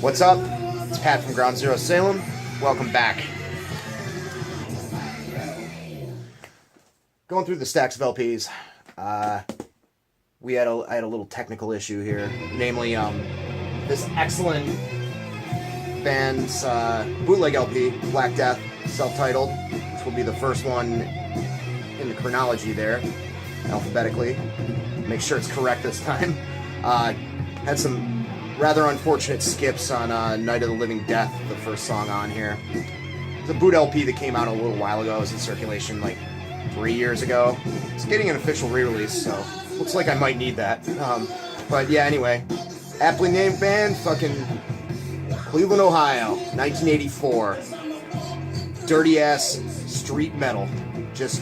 What's up? It's Pat from Ground Zero Salem. Welcome back. Going through the stacks of LPs. I had a little technical issue here, namely this excellent band's bootleg LP, Black Death, self-titled, which will be the first one in the chronology there, alphabetically. Make sure it's correct this time. Had some rather unfortunate skips on Night of the Living Death, the first song on here. It's a boot LP that came out a little while ago. It was in circulation like 3 years ago. It's getting an official re-release, so looks like I might need that. But yeah, anyway, aptly named band, fucking Cleveland, Ohio, 1984. Dirty ass street metal. Just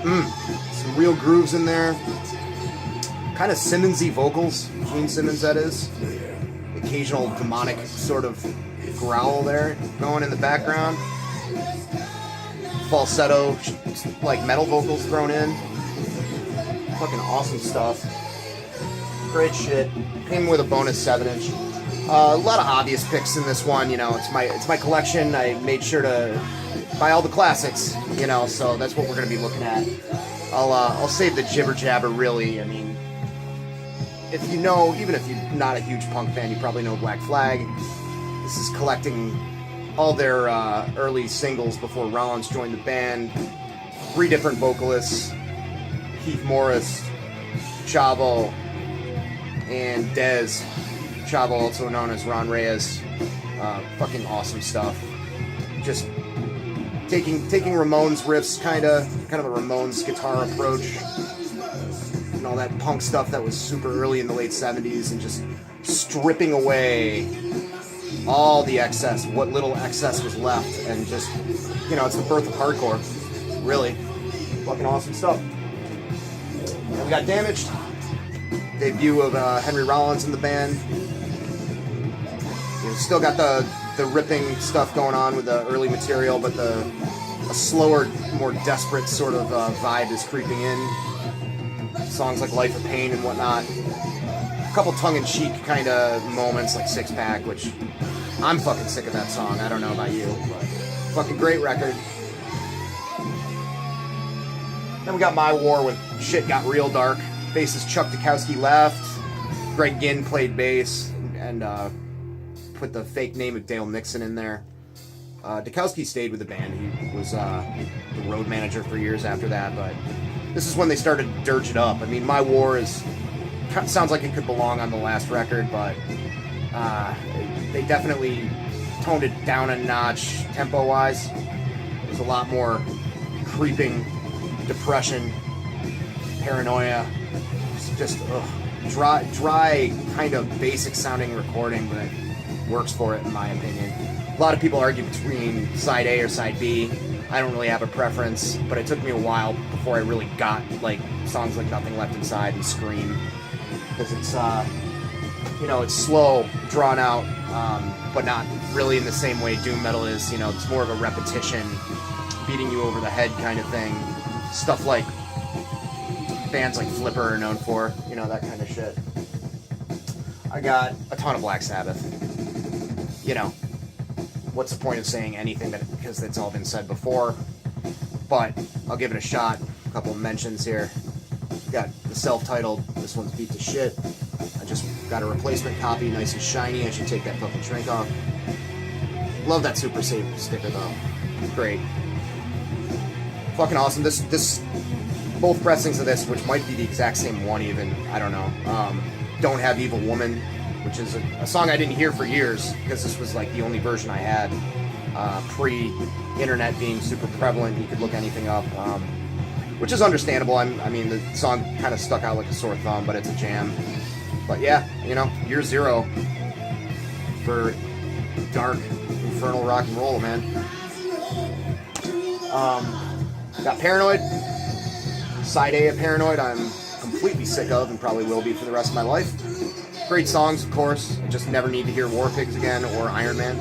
some real grooves in there. Kind of Simmons-y vocals, Gene Simmons that is. Occasional demonic sort of growl there going in the background. Falsetto, like metal vocals thrown in. Fucking awesome stuff. Great shit. Came with a bonus 7-inch. A lot of obvious picks in this one, you know. It's my collection. I made sure to buy all the classics, you know. So that's what we're gonna be looking at. I'll save the jibber jabber. Really, I mean, if you know, even if you're not a huge punk fan, you probably know Black Flag. This is collecting all their early singles before Rollins joined the band. 3 different vocalists: Keith Morris, Chavo, and Dez. Chavo, also known as Ron Reyes. Fucking awesome stuff. Just taking Ramones riffs, kind of a Ramones guitar approach, and all that punk stuff that was super early in the late 70s, and just stripping away all the excess, what little excess was left, and just, you know, it's the birth of hardcore. Really. Fucking awesome stuff. And we got Damaged. Debut of Henry Rollins in the band. You know, still got the ripping stuff going on with the early material, but a slower, more desperate sort of vibe is creeping in. Songs like Life of Pain and whatnot. A couple tongue-in-cheek kind of moments like Six Pack, which I'm fucking sick of that song. I don't know about you, but fucking great record. Then we got My War with Shit Got Real Dark. Bassist Chuck Dukowski left. Greg Ginn played bass and put the fake name of Dale Nixon in there. Dukowski stayed with the band. He was the road manager for years after that, but this is when they started to dirge it up. I mean, My War sounds like it could belong on the last record, but they definitely toned it down a notch tempo-wise. There's a lot more creeping depression, paranoia. It's just dry, kind of basic-sounding recording, but it works for it, in my opinion. A lot of people argue between side A or side B. I don't really have a preference, but it took me a while before I really got like songs like Nothing Left Inside and Scream, because it's you know, it's slow, drawn out, but not really in the same way doom metal is. You know, it's more of a repetition, beating you over the head kind of thing. Stuff like bands like Flipper are known for, you know, that kind of shit. I got a ton of Black Sabbath. You know, what's the point of saying anything because it's all been said before? But I'll give it a shot. A couple of mentions here. Got the self-titled. This one's beat to shit. I just got a replacement copy, nice and shiny. I should take that fucking shrink off. Love that Super Safe sticker though. Great. Fucking awesome. This both pressings of this, which might be the exact same one even, I don't know. Don't Have Evil Woman, which is a song I didn't hear for years because this was like the only version I had pre-internet being super prevalent. You could look anything up, which is understandable. I mean, the song kind of stuck out like a sore thumb, but it's a jam. But yeah, you know, year 0 for dark, infernal rock and roll, man. Got Paranoid. Side A of Paranoid I'm completely sick of and probably will be for the rest of my life. Great songs, of course. I just never need to hear War Pigs again or Iron Man.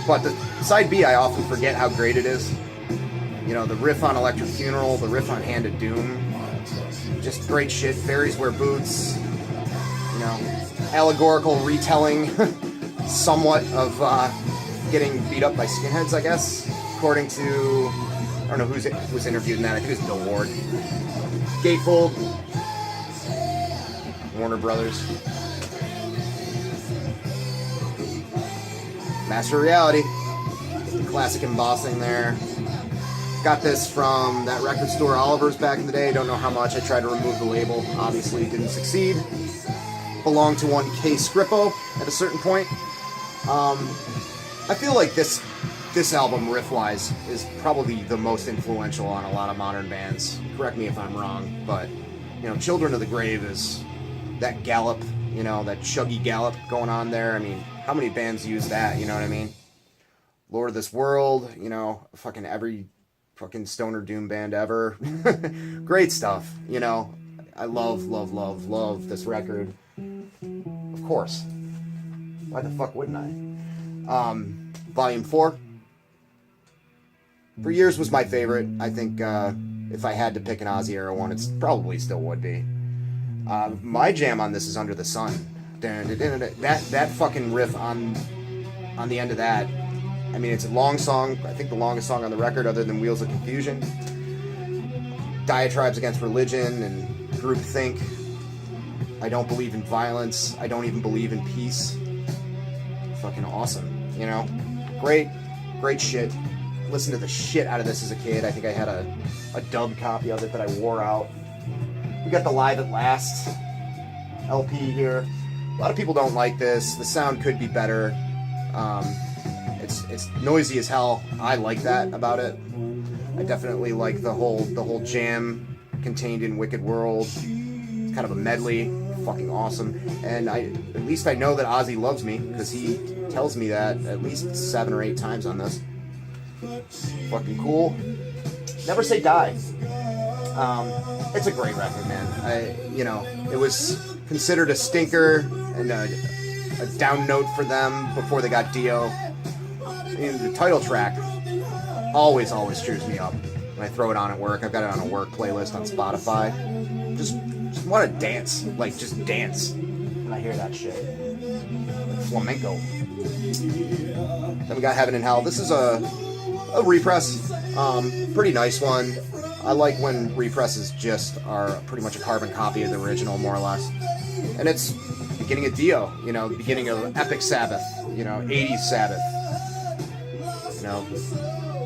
But the side B, I often forget how great it is. You know, the riff on Electric Funeral, the riff on Hand of Doom. Just great shit. Fairies Wear Boots. You know, allegorical retelling, somewhat, of getting beat up by skinheads, I guess, according to, I don't know who was interviewed in that. I think it was Bill Ward. Gatefold, Warner Brothers, Master of Reality, the classic embossing there. Got this from that record store Oliver's back in the day. Don't know how much. I tried to remove the label. Obviously didn't succeed. Belonged to one K Scrippo at a certain point. I feel like this album, riff-wise, is probably the most influential on a lot of modern bands. Correct me if I'm wrong, but, you know, Children of the Grave is that gallop, you know, that chuggy gallop going on there. I mean, how many bands use that, you know what I mean? Lord of This World, you know, fucking every fucking stoner doom band ever. Great stuff, you know. I love this record. Of course. Why the fuck wouldn't I? Volume 4. For years was my favorite. I think if I had to pick an Ozzy era one, it probably still would be. My jam on this is Under the Sun. That fucking riff on the end of that. I mean, it's a long song. I think the longest song on the record, other than Wheels of Confusion. Diatribes against religion and groupthink. I don't believe in violence. I don't even believe in peace. Fucking awesome, you know? Great shit. Listened to the shit out of this as a kid. I think I had a dubbed copy of it that I wore out. We got the Live at Last LP here. A lot of people don't like this. The sound could be better. It's noisy as hell. I like that about it. I definitely like the whole jam contained in Wicked World. It's kind of a medley. Fucking awesome. And at least I know that Ozzy loves me, because he tells me that at least 7 or 8 times on this. Fucking cool. Never Say Die. It's a great record, man. You know, it was considered a stinker and a down note for them before they got Dio. And the title track always cheers me up when I throw it on at work. I've got it on a work playlist on Spotify. Just want to dance, like just dance when I hear that shit. Like flamenco. Then we got Heaven and Hell. This is a repress, pretty nice one. I like when represses just are pretty much a carbon copy of the original, more or less. And it's beginning of Dio, you know, beginning of Epic Sabbath, you know, 80s Sabbath. You know,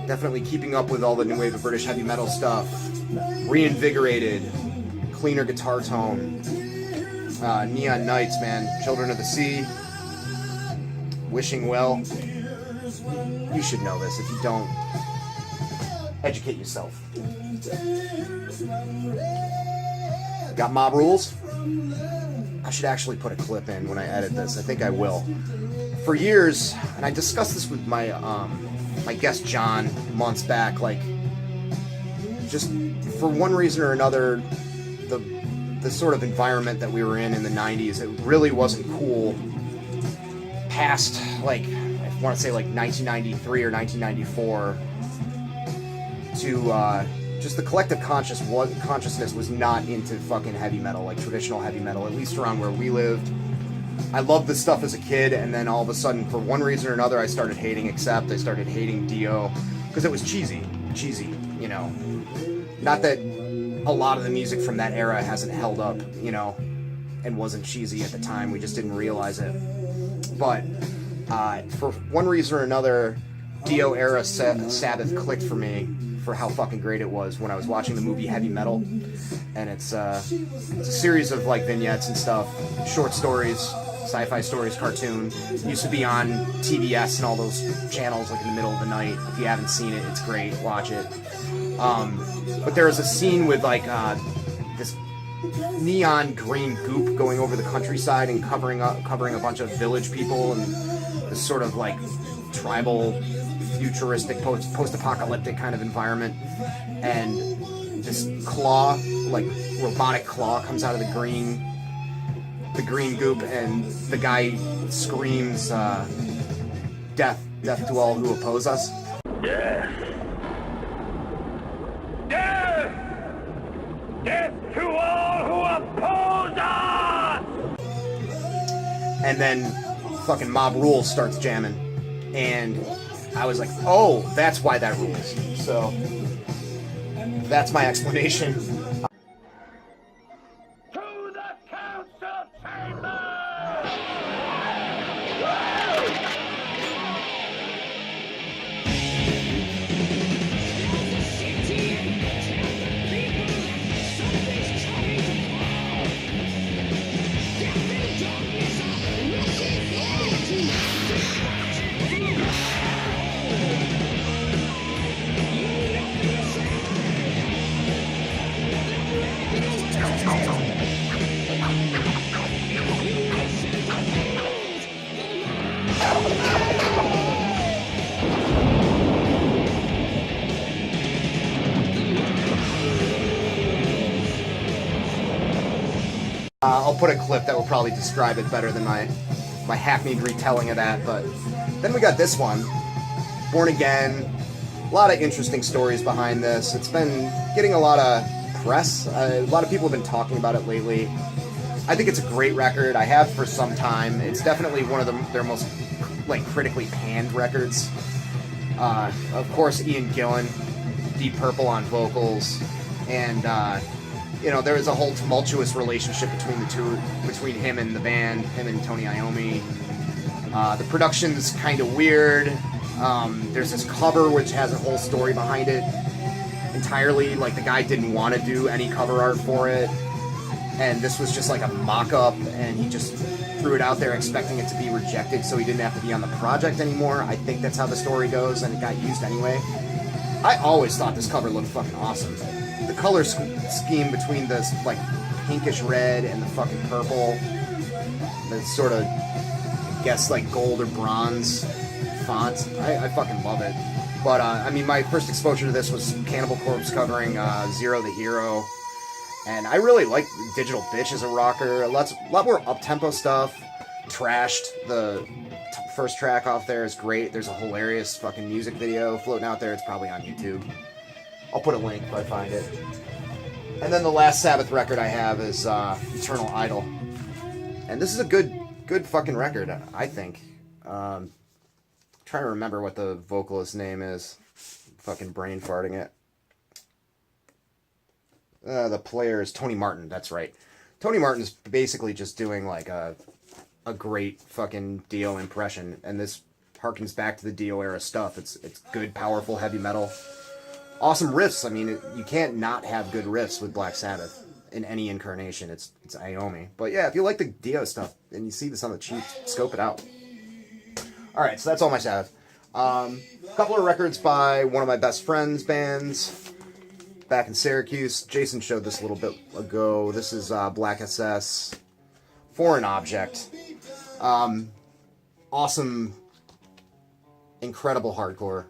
definitely keeping up with all the new wave of British heavy metal stuff. Reinvigorated, cleaner guitar tone. Neon Nights, man. Children of the Sea. Wishing Well. You should know this. If you don't, educate yourself. Got Mob Rules. I should actually put a clip in when I edit this. I think I will. For years, and I discussed this with my my guest John months back, like, just for one reason or another, the sort of environment that we were in the 90s, it really wasn't cool past, like, I want to say like 1993 or 1994 to just the collective consciousness was not into fucking heavy metal, like traditional heavy metal, at least around where we lived. I loved this stuff as a kid, and then all of a sudden, for one reason or another, I started hating Accept. I started hating Dio because it was cheesy, you know. Not that a lot of the music from that era hasn't held up, you know, and wasn't cheesy at the time. We just didn't realize it. But for one reason or another, Dio era Sabbath clicked for me for how fucking great it was when I was watching the movie Heavy Metal. And it's a series of like vignettes and stuff, short stories, sci-fi stories, cartoon. It used to be on TBS and all those channels like in the middle of the night. If you haven't seen it, it's great. Watch it. But there was a scene with like this neon green goop going over the countryside and covering a bunch of village people, and this sort of like tribal, futuristic, post-apocalyptic kind of environment. And this claw, like robotic claw, comes out of the green goop, and the guy screams, "Death to all who oppose us." Death! Death! Death to all who oppose us! And then fucking Mob Rules starts jamming. And I was like, oh, that's why that rules. So that's my explanation. To the council chamber! I'll put a clip that will probably describe it better than my hackneyed retelling of that. But then we got this one, Born Again. A lot of interesting stories behind this. It's been getting a lot of press. A lot of people have been talking about it lately. I think it's a great record. I have for some time. It's definitely one of their most like critically panned records. Of course, Ian Gillan, Deep Purple on vocals, and you know, there was a whole tumultuous relationship between the two, between him and the band, him and Tony Iommi. The production's kind of weird. There's this cover which has a whole story behind it entirely. Like, the guy didn't want to do any cover art for it, and this was just like a mock-up, and he just threw it out there expecting it to be rejected so he didn't have to be on the project anymore. I think that's how the story goes, and it got used anyway. I always thought this cover looked fucking awesome. The color scheme between this like pinkish red and the fucking purple, the sort of, I guess, like gold or bronze font, I fucking love it. But I mean, my first exposure to this was Cannibal Corpse covering Zero the Hero, and I really like Digital Bitch as a rocker. A lot more up-tempo stuff. Trashed, the first track off there is great. There's a hilarious fucking music video floating out there. It's probably on YouTube. I'll put a link if I find it. And then the last Sabbath record I have is Eternal Idol. And this is a good fucking record, I think. Trying to remember what the vocalist's name is. Fucking brain farting it. The player is Tony Martin, that's right. Tony Martin's basically just doing like a great fucking Dio impression. And this harkens back to the Dio era stuff. It's good, powerful, heavy metal. Awesome riffs. I mean, you can't not have good riffs with Black Sabbath in any incarnation. It's Iommi. But yeah, if you like the Dio stuff and you see this on the cheap, scope it out. Alright, so that's all my Sabbath. A couple of records by one of my best friends' bands back in Syracuse. Jason showed this a little bit ago. This is Black SS, Foreign Object. Awesome, incredible hardcore.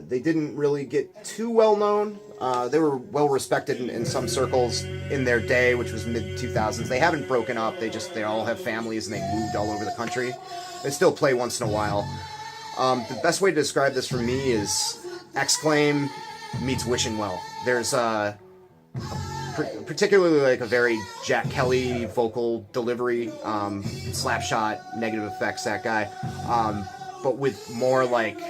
They didn't really get too well known. They were well respected in some circles in their day, which was mid-2000s. They haven't broken up. They all have families and they moved all over the country. They still play once in a while. The best way to describe this for me is Exclaim meets Wishing Well. There's particularly like a very Jack Kelly vocal delivery, Slapshot, Negative Effects, that guy. But with more like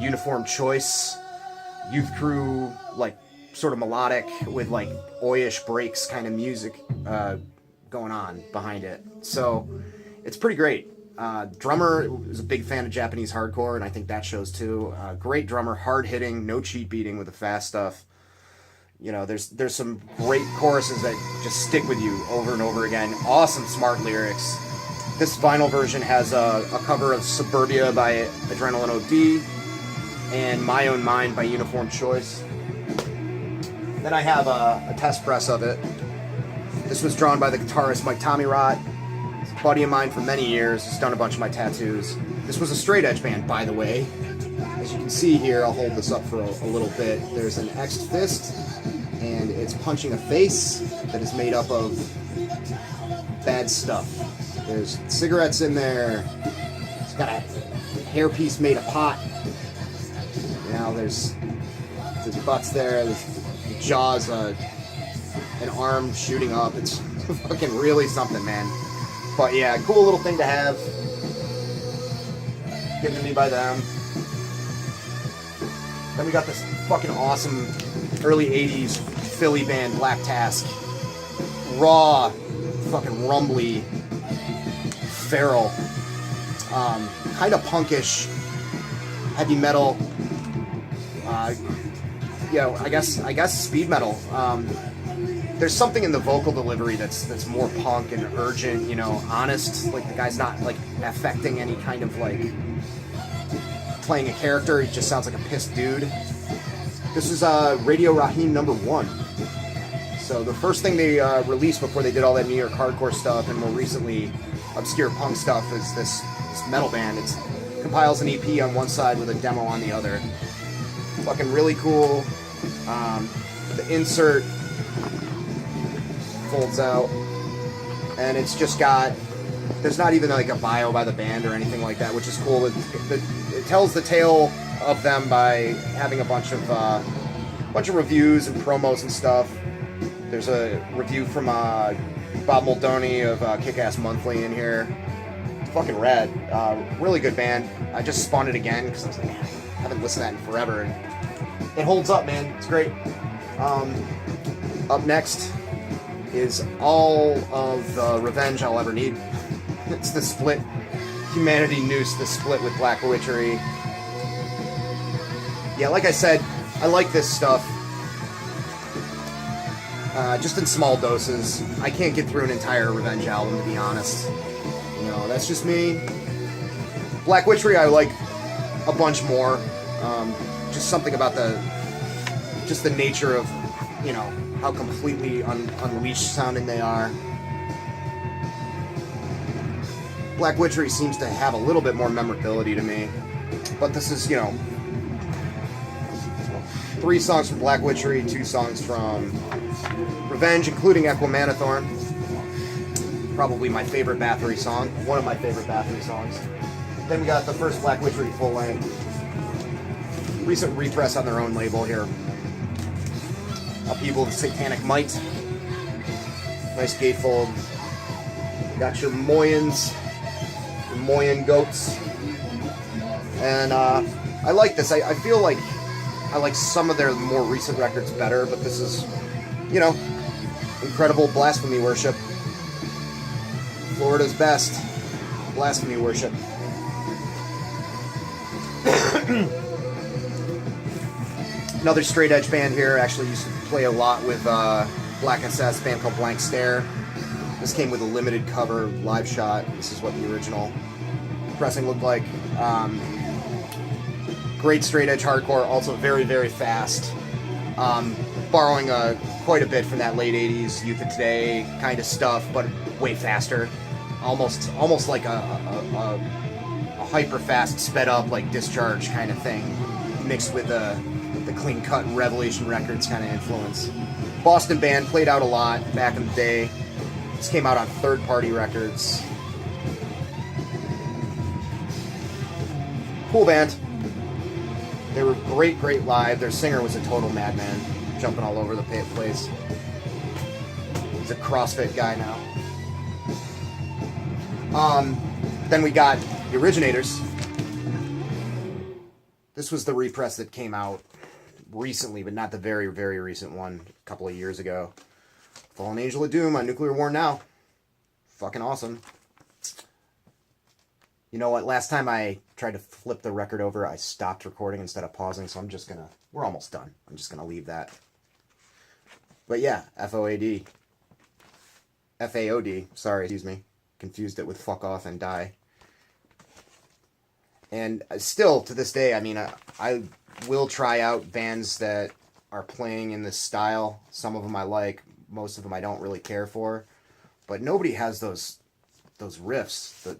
Uniform Choice, Youth Crew, like sort of melodic with like oi-ish breaks kind of music going on behind it. So it's pretty great. Drummer is a big fan of Japanese hardcore, and I think that shows too. Great drummer, hard hitting, no cheat beating with the fast stuff. You know, there's some great choruses that just stick with you over and over again. Awesome, smart lyrics. This vinyl version has a cover of Suburbia by Adrenaline OD and My Own Mind by Uniform Choice. Then I have a test press of it. This was drawn by the guitarist Mike Tommyrot. He's a buddy of mine for many years. He's done a bunch of my tattoos. This was a straight edge band, by the way. As you can see here, I'll hold this up for a little bit. There's an X'd fist, and it's punching a face that is made up of bad stuff. There's cigarettes in there. It's got a hairpiece made of pot. You know, there's butts there. There's the jaws, an arm shooting up. It's fucking really something, man. But yeah, cool little thing to have. Given to me by them. Then we got this fucking awesome early 80s Philly band, Black Task. Raw, fucking rumbly, feral, kind of punkish, heavy metal. I guess speed metal. There's something in the vocal delivery that's more punk and urgent, honest. Like the guy's not like affecting any kind of like playing a character. He just sounds like a pissed dude. This is Radio Raheem #1. So the first thing they released before they did all that New York hardcore stuff and more recently obscure punk stuff is this metal band. It compiles an EP on one side with a demo on the other. Fucking really cool. The insert folds out, and it's just got. There's not even like a bio by the band or anything like that, which is cool. It tells the tale of them by having a bunch of reviews and promos and stuff. There's a review from Bob Moldoni of Kick-Ass Monthly in here. It's fucking rad. Really good band. I just spawned it again because I was like, man, I haven't listened to that in forever. And it holds up, man. It's great. Up next is all of the revenge I'll ever need. It's the split. Humanity Noose, the split with Black Witchery. Yeah, like I said, I like this stuff. Just in small doses. I can't get through an entire Revenge album, to be honest. That's just me. Black Witchery I like a bunch more. Just something about the nature of, how completely unleashed sounding they are. Black Witchery seems to have a little bit more memorability to me. But this is, 3 songs from Black Witchery, 2 songs from Revenge, including Equimanathorn. Probably my favorite Bathory song. One of my favorite Bathory songs. Then we got the first Black Witchery full length. Recent repress on their own label here. Upheaval of the Satanic Might. Nice gatefold. Got your Moyans. Your Moyan goats. And I like this. I feel like I like some of their more recent records better, but this is, incredible blasphemy worship. Florida's best blasphemy worship. Another straight edge band here. Actually used to play a lot with Black SS, a band called Blank Stare. This came with a limited cover live shot. This is what the original pressing looked like. Great straight edge hardcore, also very, very fast. Borrowing quite a bit from that late 80s Youth of Today kind of stuff, but way faster. Almost like a hyper fast, sped up like Discharge kind of thing, mixed with the clean cut Revelation Records kind of influence. Boston band, played out a lot back in the day. This came out on Third Party Records. Cool band. They were great live. Their singer was a total madman, jumping all over the place. He's a CrossFit guy now. Then we got the Originators. This was the repress that came out recently, but not the very, very recent one, a couple of years ago. Fallen Angel of Doom on Nuclear War Now. Fucking awesome. You know what? Last time I tried to flip the record over, I stopped recording instead of pausing, so we're almost done. I'm just gonna leave that. But yeah, FOAD. FAOD, sorry, excuse me. Confused it with Fuck Off and Die. And still, to this day, I will try out bands that are playing in this style. Some of them I like, most of them I don't really care for. But nobody has those riffs that,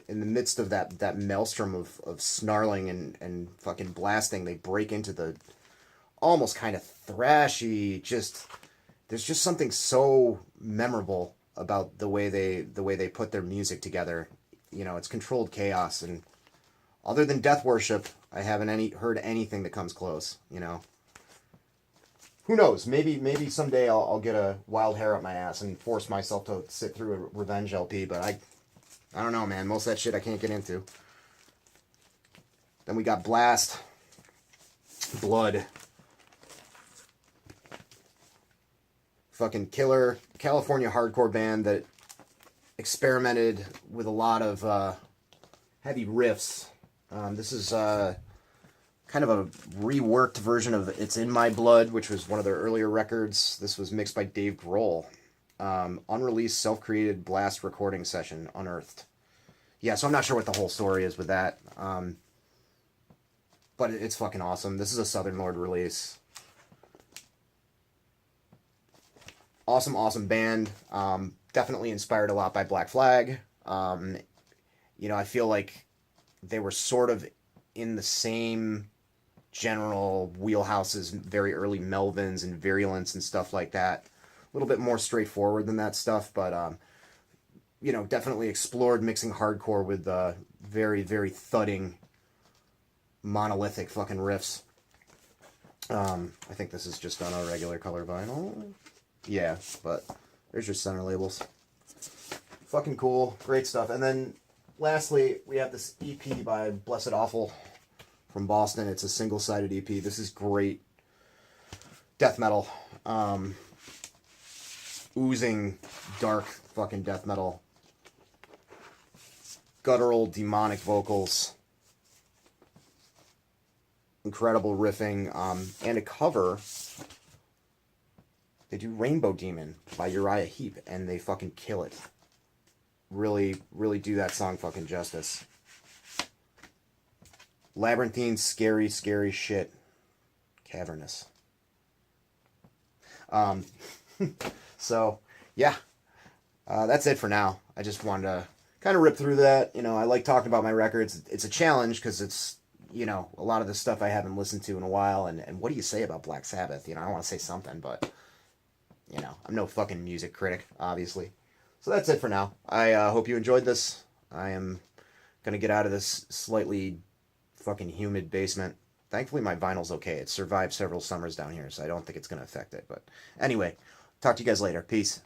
in the midst of that maelstrom of snarling and fucking blasting, they break into the almost kind of thrashy, there's just something so memorable about the way they put their music together. It's controlled chaos, and other than Death Worship, I haven't heard anything that comes close, who knows? Maybe someday I'll get a wild hair up my ass and force myself to sit through a Revenge LP, but I don't know, man. Most of that shit I can't get into. Then we got Blast, Blood. Fucking killer California hardcore band that experimented with a lot of heavy riffs. This is kind of a reworked version of It's in My Blood, which was one of their earlier records. This was mixed by Dave Grohl. Unreleased, self-created Blast recording session, Unearthed. Yeah, so I'm not sure what the whole story is with that. But it's fucking awesome. This is a Southern Lord release. Awesome band. Definitely inspired a lot by Black Flag. You know, I feel like they were sort of in the same general wheelhouses, very early Melvins and Virulence and stuff like that. A little bit more straightforward than that stuff, but you know, definitely explored mixing hardcore with very, very thudding, monolithic fucking riffs. I think this is just on a regular color vinyl. Yeah, but there's your center labels. Fucking cool. Great stuff. And then lastly, we have this EP by Blessed Offal from Boston. It's a single-sided EP. This is great death metal. Oozing dark fucking death metal. Guttural demonic vocals. Incredible riffing. And a cover. They do Rainbow Demon by Uriah Heep, and they fucking kill it. Really, really do that song fucking justice. Labyrinthine, scary, scary shit. Cavernous. So, yeah. That's it for now. I just wanted to kind of rip through that. You know, I like talking about my records. It's a challenge because it's, you know, a lot of the stuff I haven't listened to in a while. And what do you say about Black Sabbath? You know, I want to say something, but, you know, I'm no fucking music critic, obviously. So that's it for now. I hope you enjoyed this. I am going to get out of this slightly fucking humid basement. Thankfully, my vinyl's okay. It survived several summers down here, so I don't think it's going to affect it. But anyway, talk to you guys later. Peace.